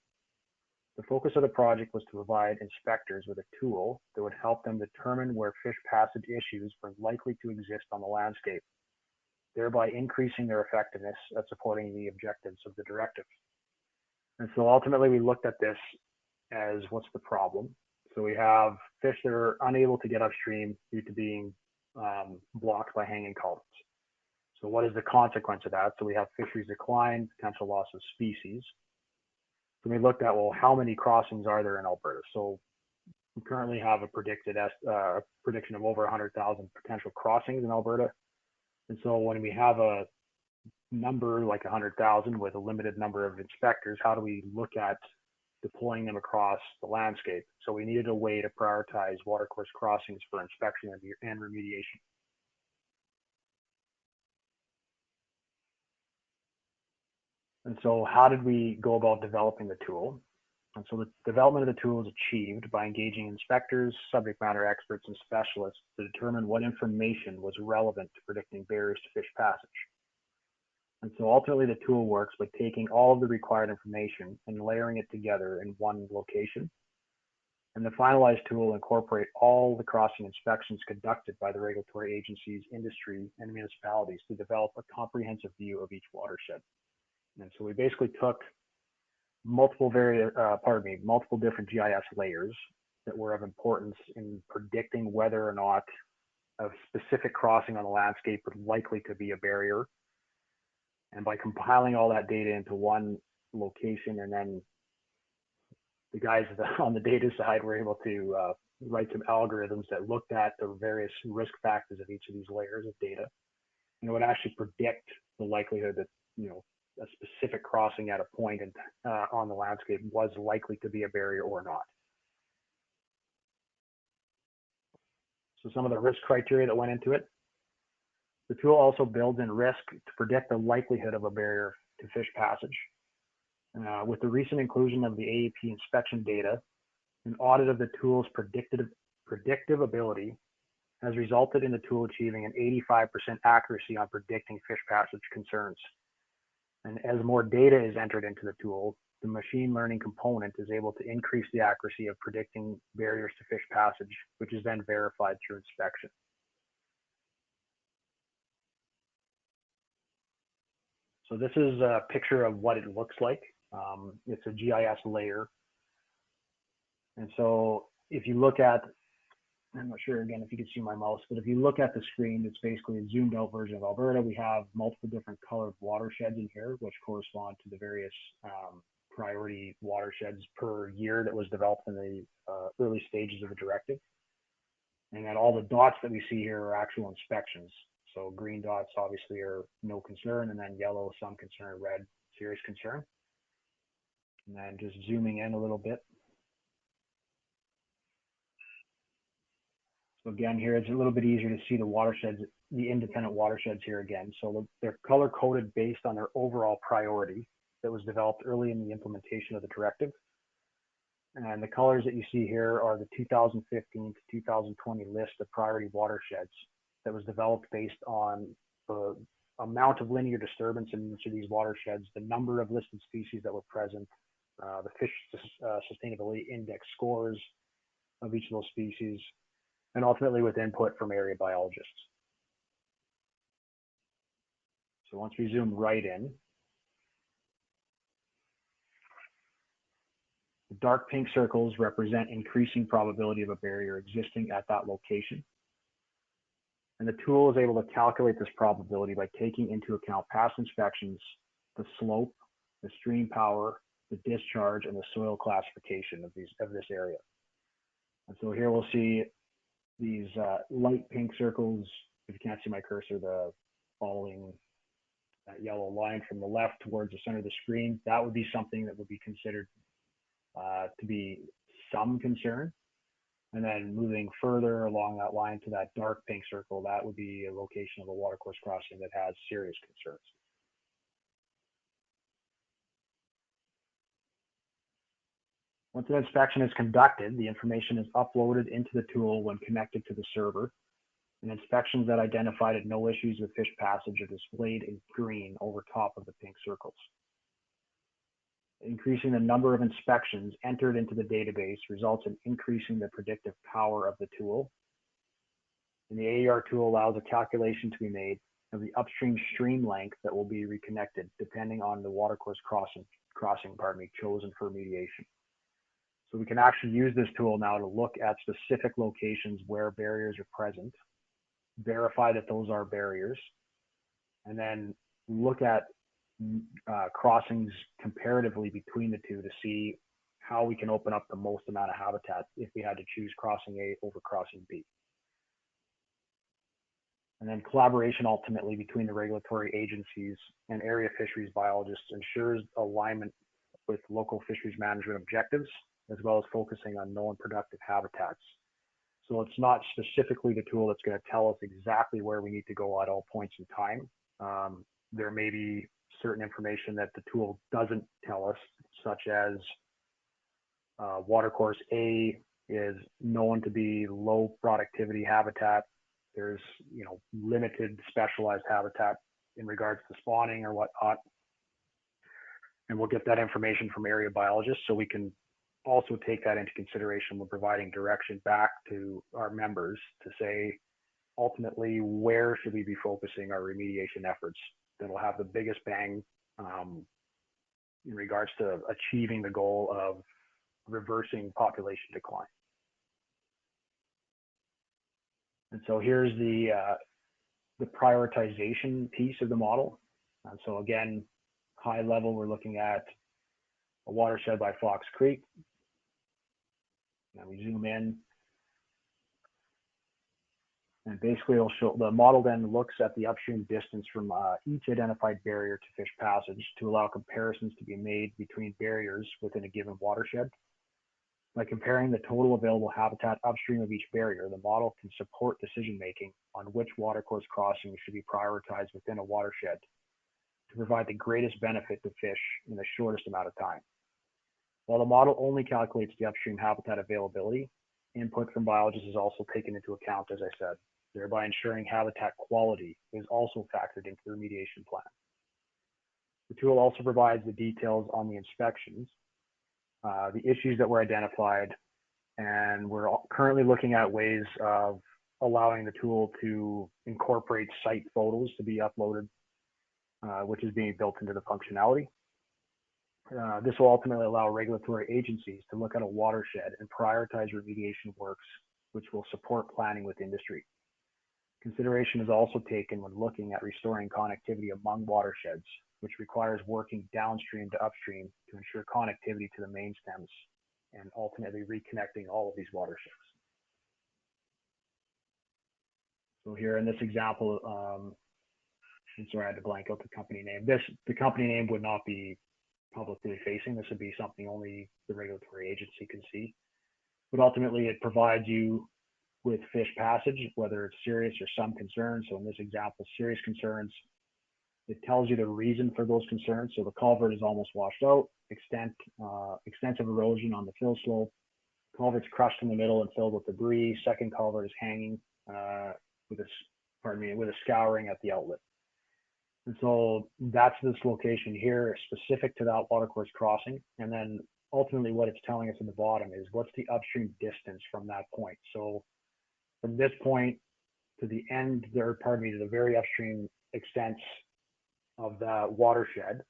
The focus of the project was to provide inspectors with a tool that would help them determine where fish passage issues were likely to exist on the landscape, thereby increasing their effectiveness at supporting the objectives of the directive. And so ultimately we looked at this as what's the problem. So we have fish that are unable to get upstream due to being blocked by hanging culverts. So what is the consequence of that? So we have fisheries decline, potential loss of species. So we looked at, well, how many crossings are there in Alberta? So we currently have a prediction of over 100,000 potential crossings in Alberta. And so when we have a number like 100,000 with a limited number of inspectors, how do we look at deploying them across the landscape? So we needed a way to prioritize watercourse crossings for inspection and remediation. And so how did we go about developing the tool? And so the development of the tool is achieved by engaging inspectors, subject matter experts, and specialists to determine what information was relevant to predicting barriers to fish passage. And so ultimately the tool works by taking all of the required information and layering it together in one location. And the finalized tool will incorporate all the crossing inspections conducted by the regulatory agencies, industry, and municipalities to develop a comprehensive view of each watershed. And so we basically took multiple different GIS layers that were of importance in predicting whether or not a specific crossing on the landscape was likely to be a barrier. And by compiling all that data into one location, and then the guys on the data side were able to write some algorithms that looked at the various risk factors of each of these layers of data, and it would actually predict the likelihood that, a specific crossing at a point on the landscape was likely to be a barrier or not. So some of the risk criteria that went into it. The tool also builds in risk to predict the likelihood of a barrier to fish passage. With the recent inclusion of the AEP inspection data, an audit of the tool's predictive ability has resulted in the tool achieving an 85% accuracy on predicting fish passage concerns. And as more data is entered into the tool, the machine learning component is able to increase the accuracy of predicting barriers to fish passage, which is then verified through inspection. So this is a picture of what it looks like. It's a GIS layer. And so if you look at, I'm not sure again if you can see my mouse, but if you look at the screen, it's basically a zoomed out version of Alberta. We have multiple different colored watersheds in here, which correspond to the various priority watersheds per year that was developed in the early stages of the directive. And then all the dots that we see here are actual inspections. So green dots obviously are no concern, and then yellow, some concern, red, serious concern. And then just zooming in a little bit. So again, here it's a little bit easier to see the watersheds, the independent watersheds here again. So they're color coded based on their overall priority that was developed early in the implementation of the directive. And the colors that you see here are the 2015 to 2020 list of priority watersheds that was developed based on the amount of linear disturbance in each of these watersheds, the number of listed species that were present, the fish sustainability index scores of each of those species, and ultimately with input from area biologists. So once we zoom right in, the dark pink circles represent increasing probability of a barrier existing at that location. And the tool is able to calculate this probability by taking into account past inspections, the slope, the stream power, the discharge, and the soil classification of this area. And so here we'll see these light pink circles. If you can't see my cursor, the following that yellow line from the left towards the center of the screen, that would be something that would be considered to be some concern. And then moving further along that line to that dark pink circle, that would be a location of a watercourse crossing that has serious concerns. Once an inspection is conducted, the information is uploaded into the tool when connected to the server. And inspections that identified no issues with fish passage are displayed in green over top of the pink circles. Increasing the number of inspections entered into the database results in increasing the predictive power of the tool. And the AER tool allows a calculation to be made of the upstream stream length that will be reconnected depending on the watercourse crossing chosen for remediation. So we can actually use this tool now to look at specific locations where barriers are present, verify that those are barriers, and then look at crossings comparatively between the two to see how we can open up the most amount of habitat if we had to choose crossing A over crossing B. And then collaboration ultimately between the regulatory agencies and area fisheries biologists ensures alignment with local fisheries management objectives, as well as focusing on known productive habitats. So it's not specifically the tool that's going to tell us exactly where we need to go at all points in time. There may be certain information that the tool doesn't tell us, such as watercourse A is known to be low productivity habitat. There's limited specialized habitat in regards to spawning or whatnot. And we'll get that information from area biologists, so we can also take that into consideration when providing direction back to our members to say, ultimately, where should we be focusing our remediation efforts that'll have the biggest bang in regards to achieving the goal of reversing population decline. And so here's the prioritization piece of the model. And so again, high level, we're looking at a watershed by Fox Creek. Now we zoom in, and basically it'll show the model then looks at the upstream distance from each identified barrier to fish passage to allow comparisons to be made between barriers within a given watershed. By comparing the total available habitat upstream of each barrier, the model can support decision making on which watercourse crossings should be prioritized within a watershed to provide the greatest benefit to fish in the shortest amount of time. While the model only calculates the upstream habitat availability, input from biologists is also taken into account, as I said, thereby ensuring habitat quality is also factored into the remediation plan. The tool also provides the details on the inspections, the issues that were identified, and we're currently looking at ways of allowing the tool to incorporate site photos to be uploaded, which is being built into the functionality. This will ultimately allow regulatory agencies to look at a watershed and prioritize remediation works, which will support planning with industry. Consideration is also taken when looking at restoring connectivity among watersheds, which requires working downstream to upstream to ensure connectivity to the main stems and ultimately reconnecting all of these watersheds. So here in this example, I'm sorry, I had to blank out the company name. The company name would not be publicly facing. This would be something only the regulatory agency can see. But ultimately, it provides you with fish passage, whether it's serious or some concerns. So in this example, serious concerns, it tells you the reason for those concerns. So the culvert is almost washed out, extensive erosion on the fill slope, culvert's crushed in the middle and filled with debris. Second culvert is hanging with a scouring at the outlet. And so that's this location here, specific to that watercourse crossing. And then ultimately what it's telling us in the bottom is what's the upstream distance from that point. So from this point to the end, to the very upstream extents of the watershed,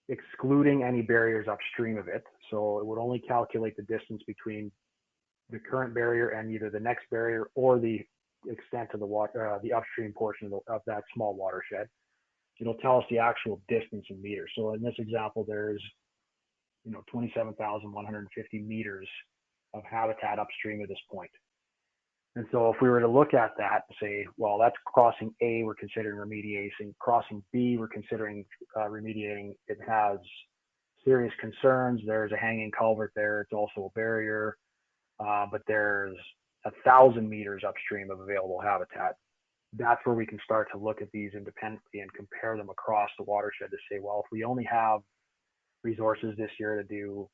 excluding any barriers upstream of it. So it would only calculate the distance between the current barrier and either the next barrier or the extent of the upstream portion of that small watershed. It'll tell us the actual distance in meters. So in this example, there's 27,150 meters of habitat upstream at this point. And so if we were to look at that and say, well, that's crossing A, we're considering remediation. Crossing B, we're considering remediating. It has serious concerns. There's a hanging culvert there. It's also a barrier, but there's 1,000 meters upstream of available habitat. That's where we can start to look at these independently and compare them across the watershed to say, well, if we only have resources this year to do,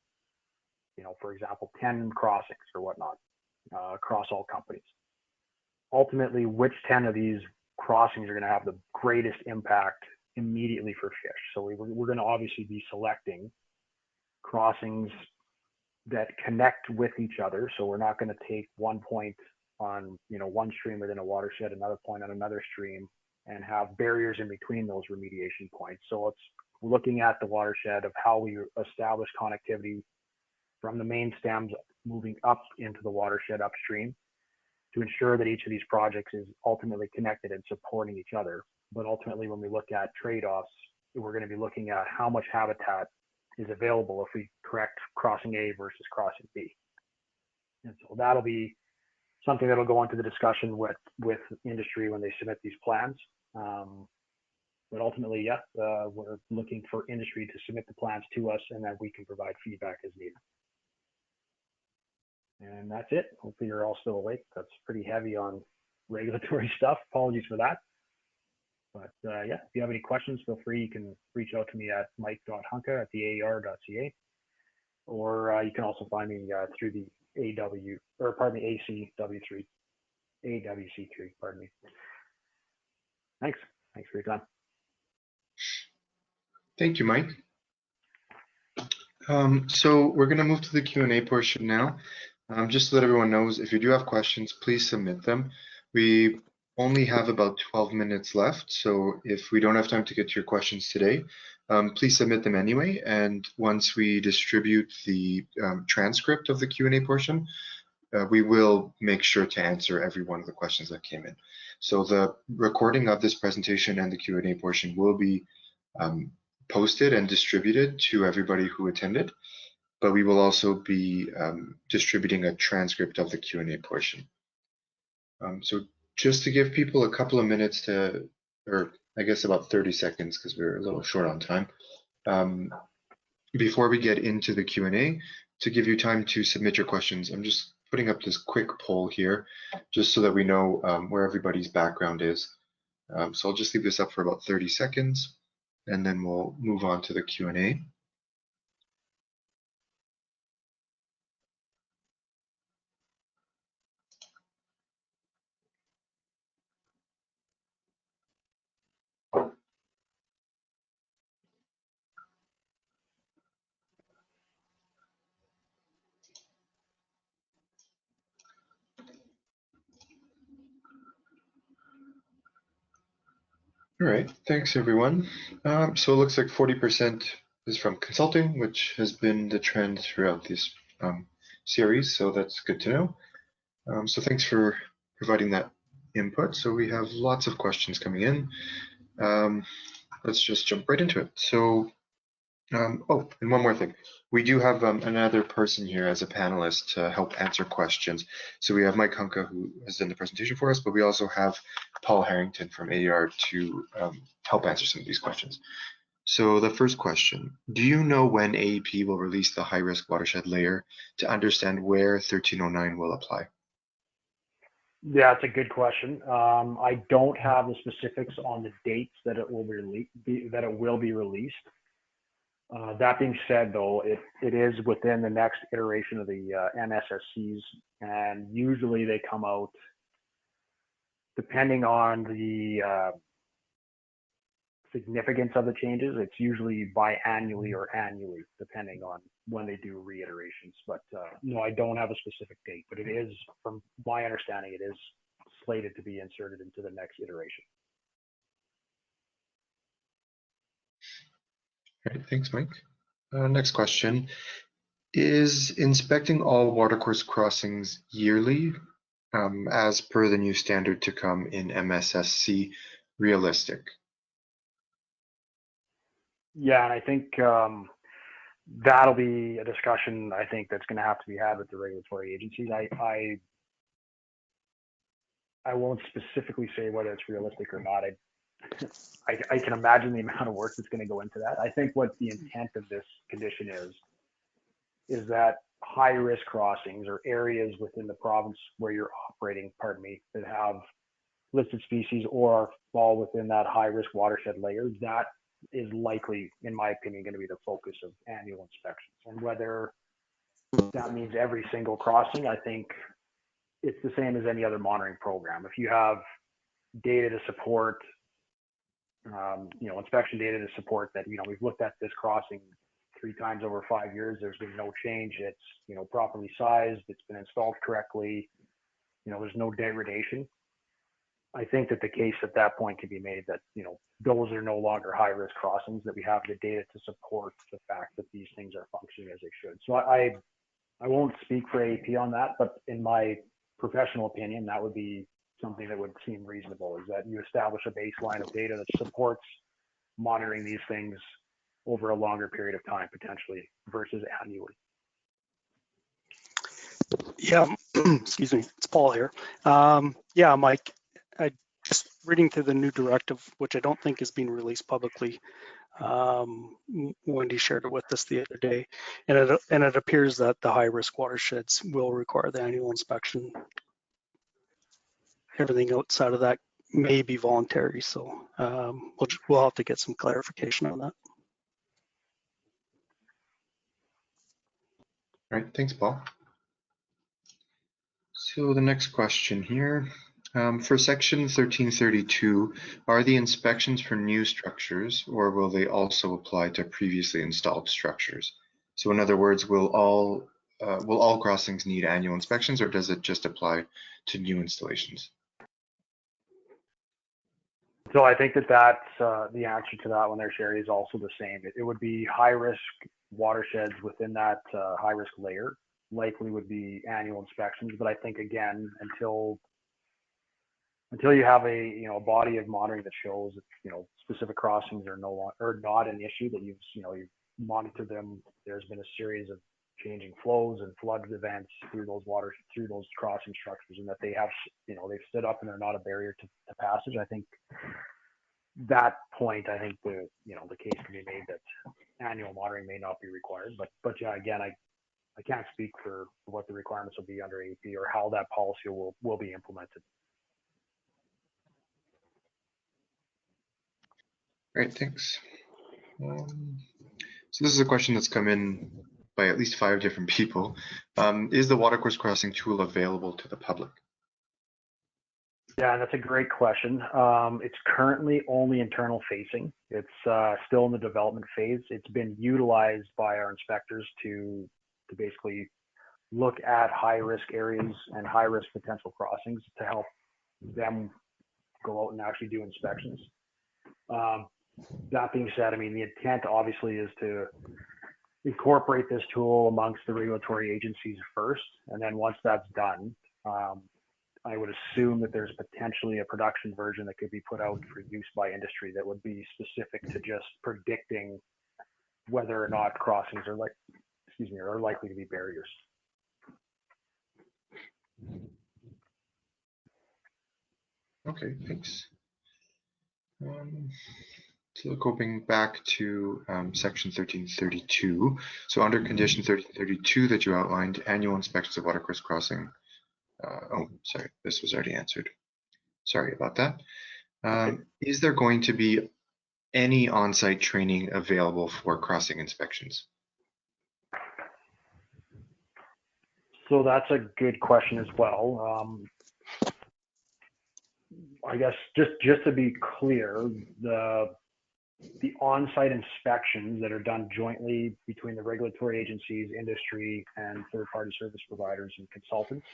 for example, 10 crossings or whatnot, across all companies. Ultimately, which 10 of these crossings are going to have the greatest impact immediately for fish? So we're going to obviously be selecting crossings that connect with each other. So we're not going to take one point on one stream within a watershed, another point on another stream, and have barriers in between those remediation points. So it's looking at the watershed of how we establish connectivity from the main stems moving up into the watershed upstream to ensure that each of these projects is ultimately connected and supporting each other. But ultimately, when we look at trade-offs, we're going to be looking at how much habitat is available if we correct crossing A versus crossing B. And so that'll be something that'll go into the discussion with industry when they submit these plans. But ultimately, we're looking for industry to submit the plans to us and that we can provide feedback as needed. And that's it. Hopefully you're all still awake. That's pretty heavy on regulatory stuff. Apologies for that. But if you have any questions, feel free. You can reach out to me at mike.hunka@theaer.ca, or you can also find me through the ACW3, AWC3, pardon me. Thanks for your time. Thank you, Mike. So we're going to move to the Q&A portion now. Just so that everyone knows, if you do have questions, please submit them. We only have about 12 minutes left, so if we don't have time to get to your questions today, please submit them anyway. And once we distribute the transcript of the Q&A portion, we will make sure to answer every one of the questions that came in. So the recording of this presentation and the Q&A portion will be posted and distributed to everybody who attended, but we will also be distributing a transcript of the Q&A portion. So just to give people a couple of minutes to, or I guess about 30 seconds, because we're a little short on time, before we get into the Q&A, to give you time to submit your questions, I'm just putting up this quick poll here, just so that we know where everybody's background is. So I'll just leave this up for about 30 seconds, and then we'll move on to the Q&A. All right, thanks everyone. So it looks like 40% is from consulting, which has been the trend throughout this series, so that's good to know. So thanks for providing that input. So we have lots of questions coming in. Let's just jump right into it. So Oh, and one more thing. We do have another person here as a panelist to help answer questions. So we have Mike Hunka, who has done the presentation for us, but we also have Paul Harrington from AER to help answer some of these questions. So the first question, do you know when AEP will release the high-risk watershed layer to understand where 1309 will apply? Yeah, it's a good question. I don't have the specifics on the dates that it will be released. That being said, though, it is within the next iteration of the MSSCs, and usually they come out depending on the significance of the changes. It's usually biannually or annually, depending on when they do reiterations. But no, I don't have a specific date, but it is, from my understanding, it is slated to be inserted into the next iteration. All right, thanks, Mike. Next question. Is inspecting all watercourse crossings yearly, as per the new standard to come in MSSC, realistic? Yeah, and I think that'll be a discussion I think that's going to have to be had with the regulatory agencies. I won't specifically say whether it's realistic or not. I can imagine the amount of work that's going to go into that. I think what the intent of this condition is that high risk crossings or areas within the province where you're operating, pardon me, that have listed species or fall within that high risk watershed layer, that is likely, in my opinion, going to be the focus of annual inspections. And whether that means every single crossing, I think it's the same as any other monitoring program. If you have data to support, inspection data to support that, we've looked at this crossing 3 times over 5 years, there's been no change. It's, properly sized, it's been installed correctly, there's no degradation. I think that the case at that point can be made that, those are no longer high risk crossings, that we have the data to support the fact that these things are functioning as they should. So I won't speak for AP on that, but in my professional opinion, that would be something that would seem reasonable, is that you establish a baseline of data that supports monitoring these things over a longer period of time, potentially, versus annually. Yeah, excuse me, it's Paul here. Yeah, Mike, I just reading through the new directive, which I don't think is being released publicly. Wendy shared it with us the other day, and it appears that the high risk watersheds will require the annual inspection. Everything outside of that may be voluntary, so we'll have to get some clarification on that. All right, thanks, Paul. So the next question here, for section 1332, are the inspections for new structures, or will they also apply to previously installed structures? So in other words, will all crossings need annual inspections, or does it just apply to new installations? So I think that that's the answer to that one there, Sherry, is also the same. It would be high risk watersheds within that high risk layer, likely would be annual inspections. But I think, again, until you have a body of monitoring that shows that specific crossings are not an issue, that you've monitored them, there's been a series of changing flows and flood events through those crossing structures, and that they have they've stood up and they're not a barrier to passage. I think that point, I think the case can be made that annual monitoring may not be required. But yeah, again, I can't speak for what the requirements will be under AP or how that policy will be implemented. Great, thanks. So this is a question that's come in by at least 5 different people. Is the watercourse crossing tool available to the public? Yeah, that's a great question. It's currently only internal facing. It's still in the development phase. It's been utilized by our inspectors to basically look at high risk areas and high risk potential crossings to help them go out and actually do inspections. That being said, I mean, the intent obviously is to incorporate this tool amongst the regulatory agencies first, and then once that's done, I would assume that there's potentially a production version that could be put out for use by industry that would be specific to just predicting whether or not crossings are are likely to be barriers. Okay, thanks. So going back to section 1332. So under condition 1332 that you outlined, annual inspections of watercourse crossing. Oh, sorry, this was already answered. Sorry about that. Is there going to be any on-site training available for crossing inspections? So that's a good question as well. I guess just to be clear, the on-site inspections that are done jointly between the regulatory agencies, industry, and third-party service providers and consultants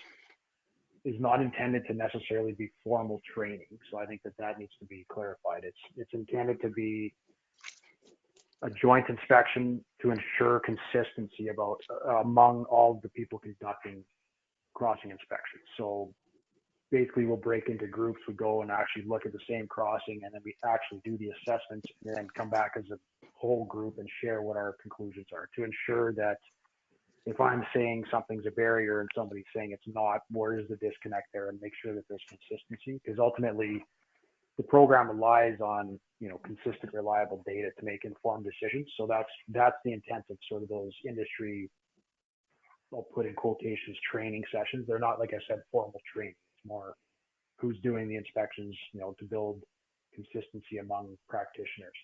is not intended to necessarily be formal training. So I think that needs to be clarified. It's intended to be a joint inspection to ensure consistency among all of the people conducting crossing inspections. So basically we'll break into groups, we go and actually look at the same crossing, and then we actually do the assessment and then come back as a whole group and share what our conclusions are to ensure that if I'm saying something's a barrier and somebody's saying it's not, where is the disconnect there, and make sure that there's consistency, because ultimately the program relies on, consistent, reliable data to make informed decisions. So that's the intent of sort of those industry, I'll put in quotations, training sessions. They're not, like I said, formal training. It's more who's doing the inspections, to build consistency among practitioners.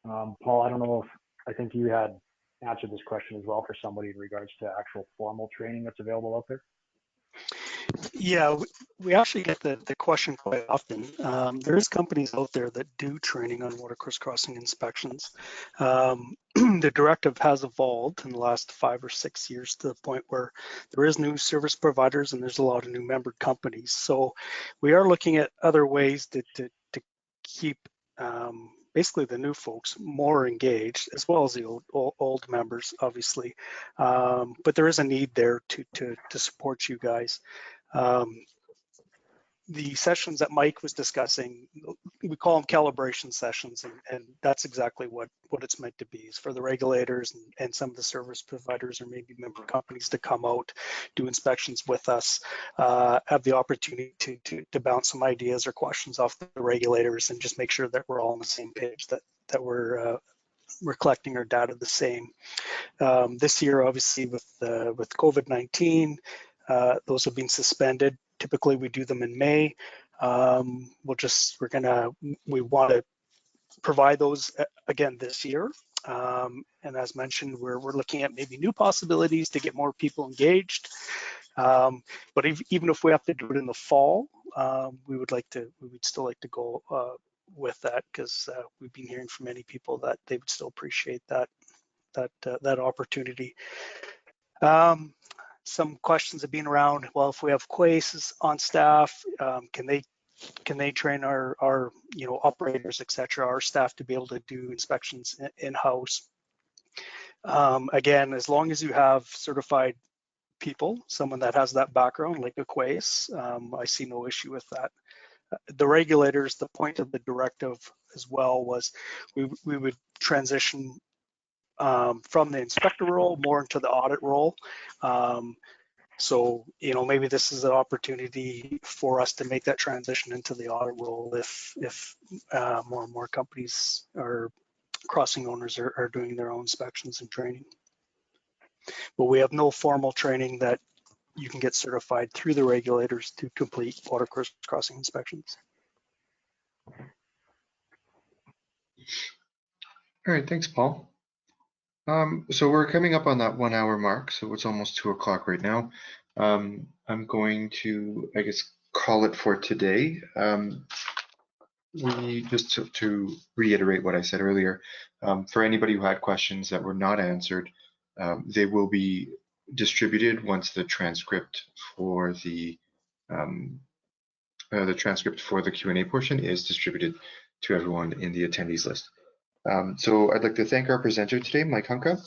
Paul, I don't know if, I think you had answered this question as well for somebody in regards to actual formal training that's available out there. Yeah, we actually get the question quite often. There's companies out there that do training on watercourse crossing inspections. The directive has evolved in the last 5 or 6 years to the point where there is new service providers and there's a lot of new member companies. So we are looking at other ways to keep basically the new folks more engaged, as well as the old members, obviously. But there is a need there to support you guys. The sessions that Mike was discussing, we call them calibration sessions, and that's exactly what it's meant to be, is for the regulators and some of the service providers or maybe member companies to come out, do inspections with us, have the opportunity to bounce some ideas or questions off the regulators and just make sure that we're all on the same page, that we're collecting our data the same. This year, obviously, with COVID-19, those have been suspended. Typically, we do them in May. We want to provide those again this year. And as mentioned, we're looking at maybe new possibilities to get more people engaged. But even if we have to do it in the fall, we would still like to go with that, because we've been hearing from many people that they would still appreciate that opportunity. Some questions have been around, well, if we have QACEs on staff, can they train our operators, etc., our staff to be able to do inspections in-house? Again, as long as you have certified people, someone that has that background, like a QACE, I see no issue with that. The regulators, the point of the directive as well was we would transition from the inspector role more into the audit role. So, maybe this is an opportunity for us to make that transition into the audit role if more and more companies or crossing owners are doing their own inspections and training. But we have no formal training that you can get certified through the regulators to complete watercourse crossing inspections. All right, thanks, Paul. So we're coming up on that 1 hour mark, so it's almost 2 o'clock right now. I'm going to, I guess, call it for today. We just to reiterate what I said earlier, for anybody who had questions that were not answered, they will be distributed once the transcript for the Q&A portion is distributed to everyone in the attendees list. So I'd like to thank our presenter today, Mike Hunka,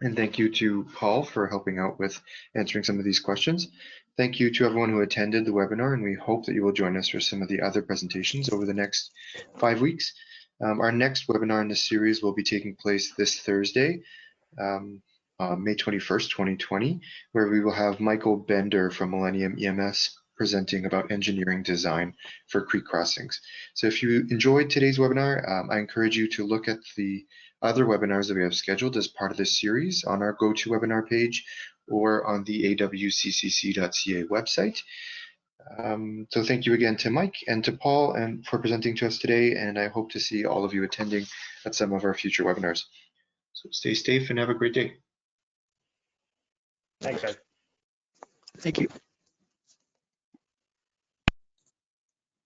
and thank you to Paul for helping out with answering some of these questions. Thank you to everyone who attended the webinar, and we hope that you will join us for some of the other presentations over the next 5 weeks. Our next webinar in the series will be taking place this Thursday, May 21st, 2020, where we will have Michael Bender from Millennium EMS presenting about engineering design for creek crossings. So if you enjoyed today's webinar, I encourage you to look at the other webinars that we have scheduled as part of this series on our GoToWebinar page or on the awccc.ca website. So thank you again to Mike and to Paul and for presenting to us today, and I hope to see all of you attending at some of our future webinars. So stay safe and have a great day. Thanks, guys. Thank you.